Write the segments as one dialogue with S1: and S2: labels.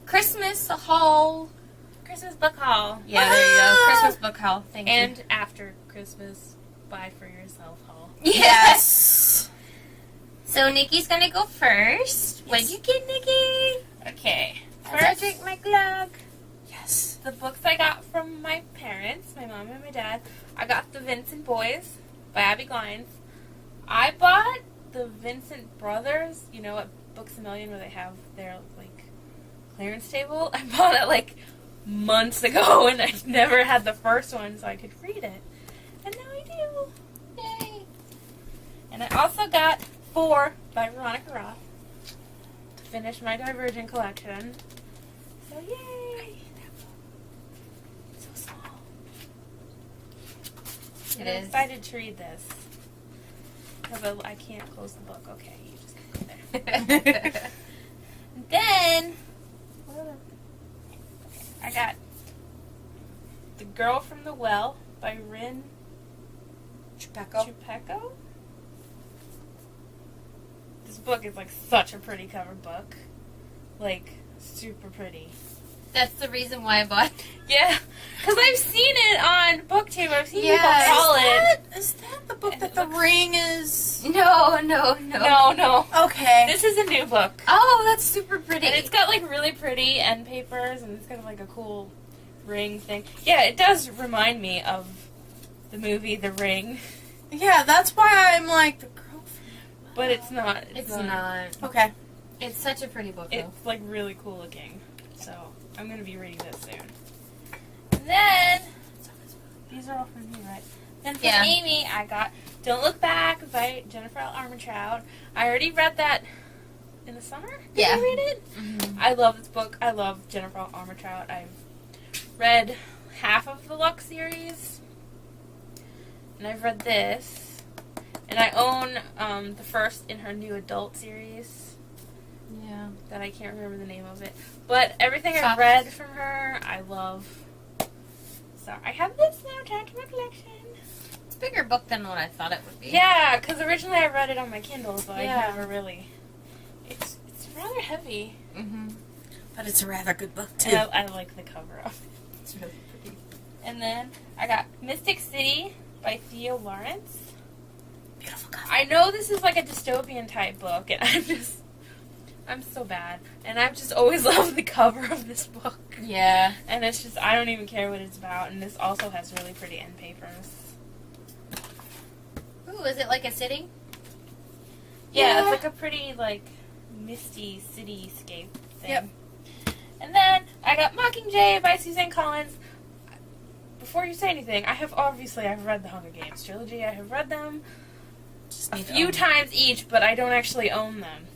S1: Christmas haul.
S2: Christmas book haul.
S1: Yeah, there you go. Christmas book haul. Thank you.
S2: And after Christmas, buy for yourself haul.
S1: Yes. So Nikki's gonna go first. Yes. What'd you get, Nikki?
S2: Okay.
S1: First, I drink my glug.
S2: Yes. The books I got from my parents, my mom and my dad. I got The Vincent Boys by Abby Glines. I bought the Vincent Brothers, you know, at Books A Million where they have their, like, clearance table. I bought it, like, months ago, and I never had the first one so I could read it. And now I do. Yay. And I also got 4 by Veronica Roth to finish my Divergent collection. So yay! So small.
S1: It
S2: I'm
S1: is.
S2: excited to read this. Because I can't close the book. Okay, you just go there. And then, I got The Girl from the Well by Rin Chupeco. This book is like such a pretty cover book. Like, super pretty.
S1: That's the reason why I bought it.
S2: Yeah, because I've seen it on BookTube. I've seen people call it.
S3: Is that the book that the ring is?
S1: No.
S2: No.
S3: Okay.
S2: This is a new book.
S1: Oh, that's super pretty.
S2: And it's got like really pretty end papers, and it's got like a cool ring thing. Yeah, it does remind me of the movie The Ring.
S3: Yeah, that's why I'm like, the girl from...
S2: But it's not.
S1: It's not.
S3: Okay.
S1: It's such a pretty book, though.
S2: It's like really cool looking. So I'm going to be reading this soon. And then, these are all from me, right? Then for Amy, I got Don't Look Back by Jennifer L. Armentrout. I already read that in the summer. Did I read it?
S1: Mm-hmm.
S2: I love this book. I love Jennifer L. Armentrout. I've read half of the Lux series. And I've read this. And I own the first in her new adult series.
S1: Yeah.
S2: That I can't remember the name of it. But everything I've read from her, I love. So I have this now to add to my collection.
S1: It's a bigger book than what I thought it would be.
S2: Yeah, because originally I read it on my Kindle, but I
S1: Yeah.
S2: never really. It's rather heavy.
S1: Mm-hmm.
S3: But it's a rather good book, too.
S2: And I like the cover of it.
S1: It's really pretty.
S2: And then I got Mystic City by Theo Lawrence.
S3: Beautiful cover.
S2: I know this is like a dystopian type book, and I'm so bad. And I've just always loved the cover of this book.
S1: Yeah.
S2: And it's just, I don't even care what it's about. And this also has really pretty end papers.
S1: Ooh, is it like a city?
S2: Yeah, it's like a pretty, like, misty cityscape thing.
S3: Yep.
S2: And then I got Mockingjay by Suzanne Collins. Before you say anything, I've read the Hunger Games trilogy. I have read them a few times each, but I don't actually own them.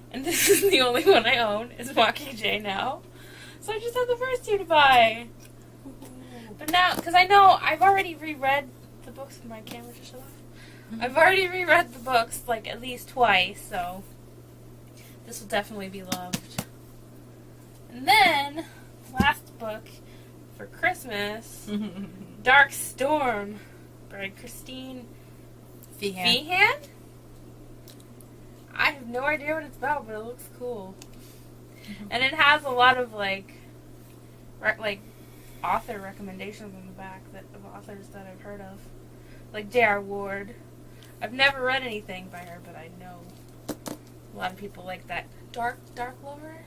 S2: And this is the only one I own, is Mockingjay now. So I just have the first 2 to buy. But now, because I know I've already reread the books. My camera just shut off. I've already reread the books, like, at least twice, so this will definitely be loved. And then, last book for Christmas, Dark Storm by Christine Feehan. I have no idea what it's about, but it looks cool. And it has a lot of, like author recommendations on the back of authors that I've heard of. Like J.R. Ward. I've never read anything by her, but I know a lot of people like that Dark Lover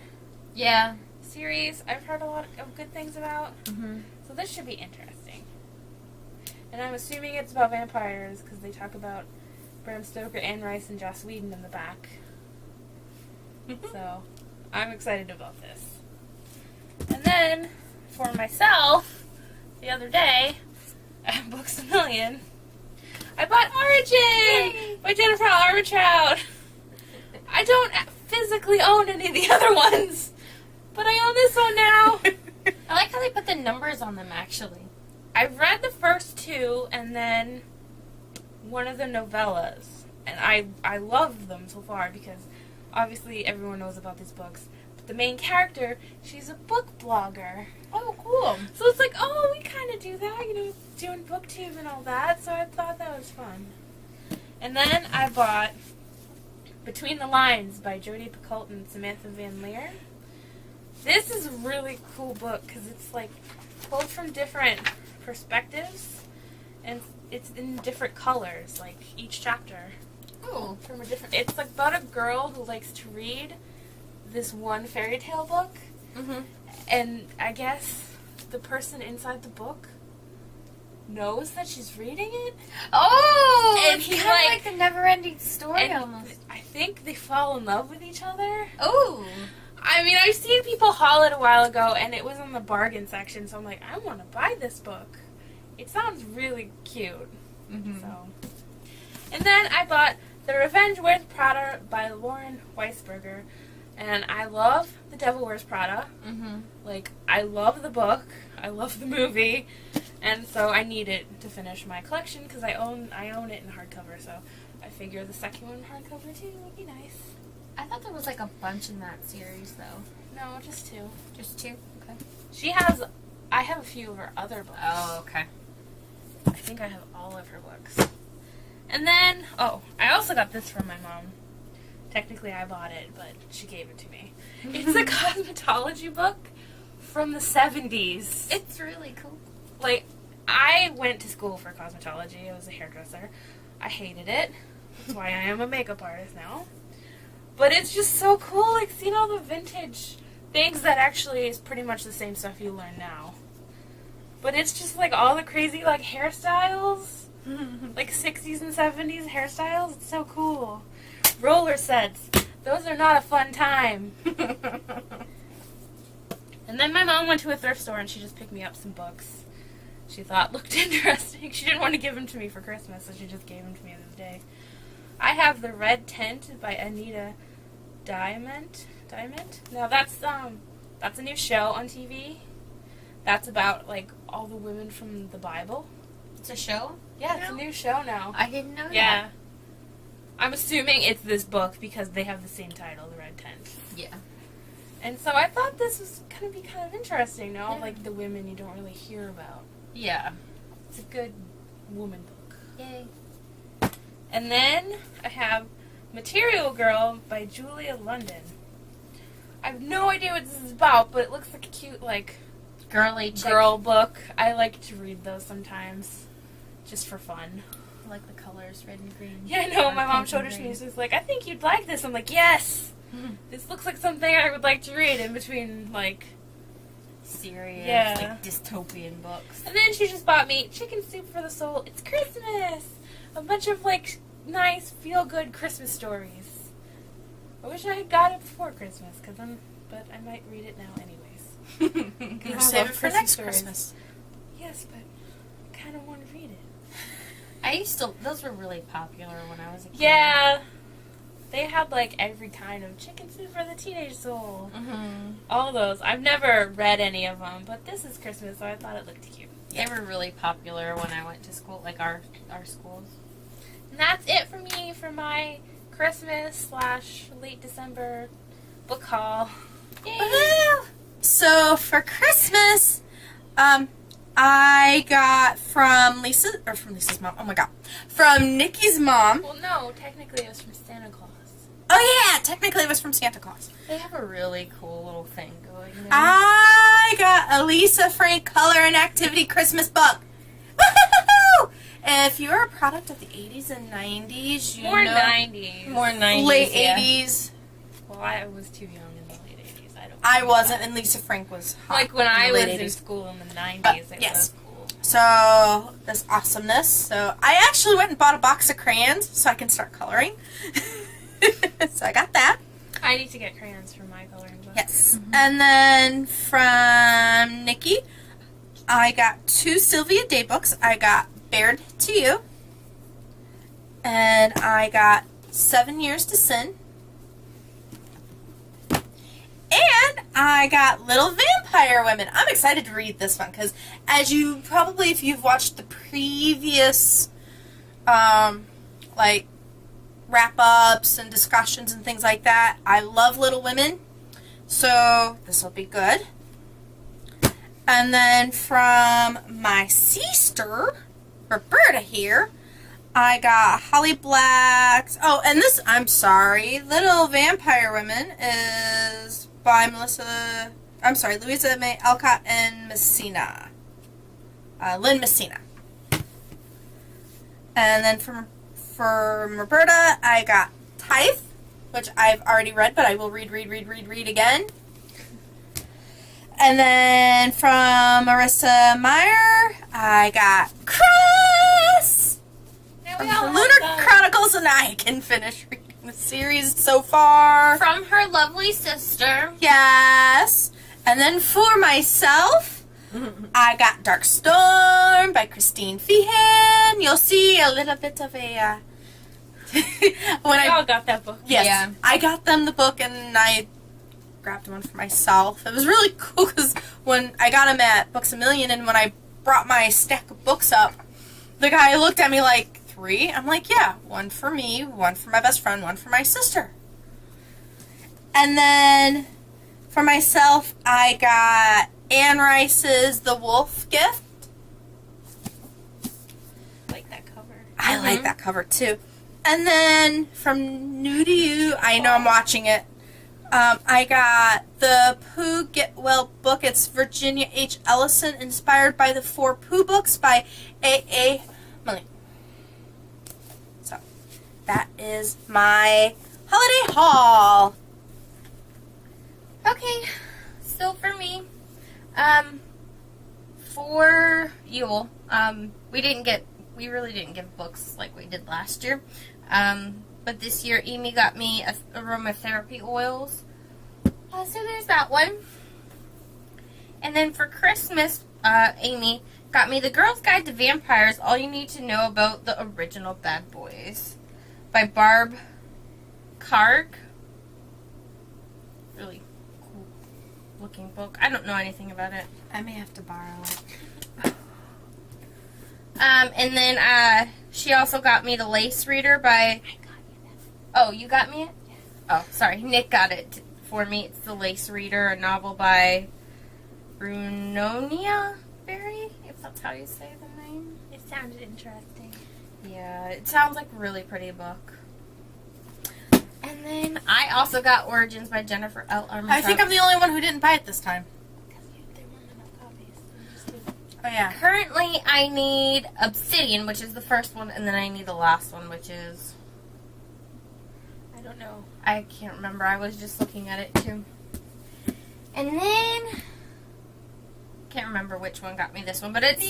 S2: series. I've heard a lot of good things about.
S1: Mm-hmm.
S2: So this should be interesting. And I'm assuming it's about vampires, because they talk about Bram Stoker, Anne Rice, and Joss Whedon in the back. So, I'm excited about this. And then, for myself, the other day, at Books A Million, I bought Origin by Jennifer L. Armentrout. I don't physically own any of the other ones, but I own this one now.
S1: I like how they put the numbers on them, actually.
S2: I've read the first 2, and then one of the novellas. And I love them so far, because obviously everyone knows about these books. But the main character, she's a book blogger.
S1: Oh, cool.
S2: So it's like, oh, we kind of do that, you know, doing BookTube and all that. So I thought that was fun. And then I bought Between the Lines by Jodi Picoult and Samantha Van Leer. This is a really cool book because it's like told from different perspectives, and it's in different colors. Like each chapter
S1: Oh.
S2: from a different. It's like about a girl who likes to read this one fairy tale book,
S1: Mm-hmm.
S2: and I guess the person inside the book knows that she's reading it.
S1: Oh,
S2: And
S1: it's
S2: he's
S1: kind of
S2: like-
S1: like a never-ending story
S2: And
S1: almost.
S2: I think they fall in love with each other.
S1: Oh.
S2: I mean, I've seen people haul it a while ago, and it was in the bargain section, so I'm like, I want to buy this book. It sounds really cute.
S1: Mm-hmm.
S2: So, and then I bought The Revenge Wears Prada by Lauren Weisberger, and I love The Devil Wears Prada.
S1: Mm-hmm.
S2: Like, I love the book, I love the movie, and so I need it to finish my collection because I own it in hardcover. So I figure the second one in hardcover too would be nice.
S1: I thought there was like a bunch in that series, though.
S2: No, just two.
S1: Just two? Okay.
S2: I have a few of her other books.
S1: Oh, okay.
S2: I think I have all of her books. And then, I also got this from my mom. Technically, I bought it, but she gave it to me. It's a cosmetology book from the 70s.
S1: It's really cool.
S2: Like, I went to school for cosmetology. I was a hairdresser. I hated it. That's why I am a makeup artist now. But it's just so cool, like, seeing all the vintage things that actually is pretty much the same stuff you learn now. But it's just, like, all the crazy, like, hairstyles. Like, 60s and 70s hairstyles. It's so cool. Roller sets. Those are not a fun time. And then my mom went to a thrift store and she just picked me up some books she thought looked interesting. She didn't want to give them to me for Christmas, so she just gave them to me the other day. I have The Red Tent by Anita Diamond. No, that's a new show on TV. That's about, like, all the women from the Bible.
S1: It's a show?
S2: Yeah, it's a new show now.
S1: I didn't know
S2: Yeah. I'm assuming it's this book because they have the same title, The Red Tent.
S1: that. Yeah.
S2: And so I thought this was going to be kind of interesting, no?
S1: Yeah.
S2: Like the women you don't really hear about.
S1: Yeah.
S2: It's a good woman book.
S1: Yay.
S2: And then I have Material Girl by Julia London. I have no idea what this is about, but it looks like a cute, like,
S1: Girly chick.
S2: girl book. I like to read those sometimes, just for fun.
S1: I like the colors, red and green.
S2: Yeah, I know.
S1: Or
S2: My mom
S1: pink
S2: showed
S1: and
S2: her to me.
S1: green.
S2: She was like, I think you'd like this. I'm like, yes! This looks like something I would like to read in between, like...
S1: Serious,
S2: Yeah.
S1: like dystopian books.
S2: And then she just bought me Chicken Soup for the Soul. It's Christmas! A bunch of, like, nice, feel-good Christmas stories. I wish I had got it before Christmas, but I might read it now anyways.
S3: You'll
S2: I
S3: save
S2: love
S3: it for
S2: Christmas
S3: next
S2: stories.
S3: Christmas.
S2: Yes, but I kind of want to read it.
S1: I used to, those were really popular when I was a kid.
S2: Yeah. They had, like, every kind of Chicken Soup for the Teenage Soul.
S1: Mm-hmm.
S2: All those. I've never read any of them, but this is Christmas, so I thought it looked cute.
S1: They were really popular when I went to school, like our schools.
S2: And that's it for me for my Christmas / late December book haul. Yay!
S3: Woohoo! So for Christmas, I got from Lisa's mom. Oh my god, from Nikki's mom.
S2: Well, no, technically it was from Santa Claus.
S3: Oh yeah, technically it was from Santa Claus.
S1: They have a really cool little thing going there.
S3: I got a Lisa Frank Color and Activity Christmas book. Woohoo! If you're a product of the 80s and 90s, you
S2: More
S3: know,
S2: 90s.
S1: More 90s,
S3: late
S1: yeah.
S3: 80s.
S2: Well, I was too young in the late 80s. I don't.
S3: I wasn't, and Lisa Frank was hot
S2: Like when
S3: in
S2: I
S3: the
S2: was
S3: late
S2: in
S3: 80s.
S2: school in the 90s,
S3: But,
S2: it
S3: yes.
S2: was cool.
S3: So, this awesomeness. So, I actually went and bought a box of crayons so I can start coloring. So, I got that.
S2: I need to get crayons for my coloring book.
S3: Yes. And then from Nikki, I got 2 Sylvia Day books. I got Bared to You. And I got 7 Years to Sin. And I got Little Vampire Women. I'm excited to read this one because, as you probably, if you've watched the previous, like, wrap-ups and discussions and things like that, I love Little Women. So, this will be good. And then from my sister, Roberta here, I got Holly Black's... Oh, and this, I'm sorry, Little Vampire Women is by Melissa I'm sorry, Louisa May Alcott and Messina. Lynn Messina. And then from Roberta, I got Tithe, which I've already read, but I will read again. And then from Marissa Meyer, I got Cross
S2: Now
S3: from
S2: we all
S3: the
S2: have
S3: Lunar
S2: them.
S3: Chronicles, and I can finish reading the series so far.
S1: From her lovely sister.
S3: Yes. And then for myself, I got Dark Storm by Christine Feehan. You'll see a little bit of a when
S2: We all got that book.
S3: yes,
S1: Yeah.
S3: I got them the book and I grabbed one for myself. It was really cool because when I got them at Books A Million and when I brought my stack of books up, the guy looked at me like, 3? I'm like, yeah, one for me, one for my best friend, one for my sister. And then for myself, I got Anne Rice's The Wolf Gift.
S2: Like that cover.
S3: I like that cover too. And then from New to You, I know I'm watching it. I got the Pooh Get Well book. It's Virginia H. Ellison, inspired by the 4 Pooh books by A.A. Milne. So, that is my holiday haul.
S1: Okay, so for me, for Yule, we really didn't give books like we did last year. But this year, Amy got me aromatherapy oils. So there's that one. And then for Christmas, Amy got me The Girl's Guide to Vampires, All You Need to Know About the Original Bad Boys by Barb Karg. Really cool looking book. I don't know anything about it.
S3: I may have to borrow it.
S1: And then she also got me The Lace Reader by... Oh, you got me it? Oh, sorry. Nick got it for me. It's The Lace Reader, a novel by Brunonia Berry, if that's how you say the name.
S2: It sounded interesting.
S1: Yeah, it sounds like a really pretty book. And then I also got Origins by Jennifer L. Armentrout.
S3: I think I'm the only one who didn't buy it this time.
S2: There weren't enough copies.
S3: Oh, yeah.
S1: Currently, I need Obsidian, which is the first one, and then I need the last one, which is...
S2: I don't know.
S1: I can't remember. I was just looking at it, too. And then... Can't remember which one got me this one, but it's...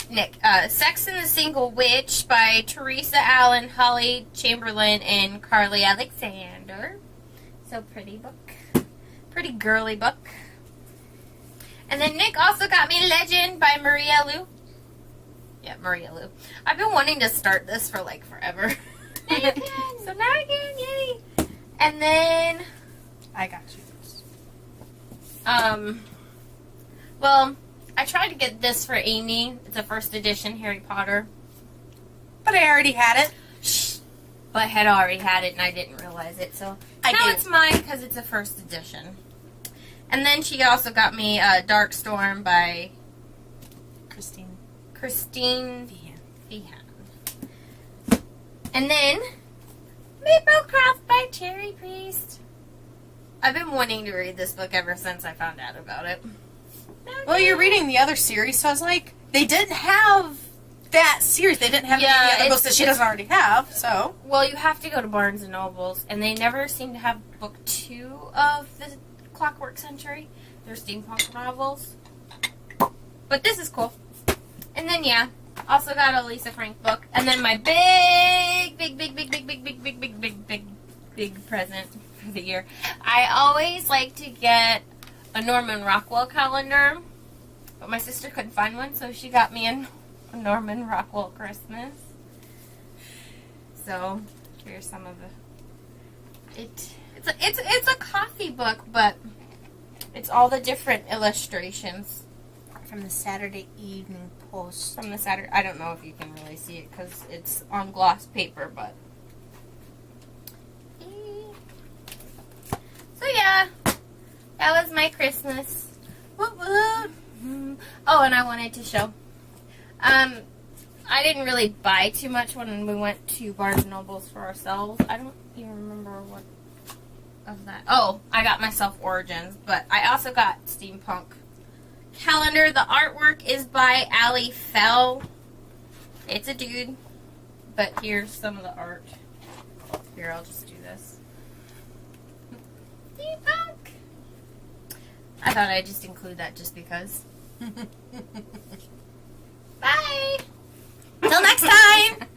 S1: Nick. Sex and the Single Witch by Teresa Allen, Holly Chamberlain, and Carly Alexander. So pretty book. Pretty girly book. And then Nick also got me Legend by Maria Lu. Yeah, Maria Lu. I've been wanting to start this for like forever.
S2: Now you can.
S1: So now I can, yay! And then,
S3: I got you.
S1: well, I tried to get this for Amy. It's a first edition Harry Potter.
S3: But I already had it.
S1: But I had already had it and I didn't realize it. So
S3: I
S1: now
S3: did.
S1: it's mine because it's a first edition. And then she also got me Dark Storm by
S3: Christine
S1: Christine
S3: Feehan.
S1: Feehan. And then Maplecroft by Cherry Priest. I've been wanting to read this book ever since I found out about it.
S3: Well, you're reading the other series, so I was like, they didn't have that series. They didn't have any other books that she doesn't already have, so.
S1: Well, you have to go to Barnes and Nobles, and they never seem to have book 2 of the Clockwork Century. They're steampunk novels. But this is cool. And then, yeah, also got a Lisa Frank book. And then my big present for the year. I always like to get a Norman Rockwell calendar, but my sister couldn't find one, so she got me a Norman Rockwell Christmas. So here's some of it's a coffee book, but it's all the different illustrations
S3: From the Saturday Evening Post.
S1: from the Saturday. I don't know if you can really see it because it's on gloss paper, but so yeah, that was my Christmas. Woot woot. Oh, and I wanted to show. I didn't really buy too much when we went to Barnes and Nobles for ourselves. I don't even remember what of that. Oh, I got myself Origins, but I also got Steampunk Calendar. The artwork is by Ali Fell. It's a dude, but here's some of the art. Here, I'll just do this. Steampunk! I thought I'd just include that just because. Bye!
S3: Till next time!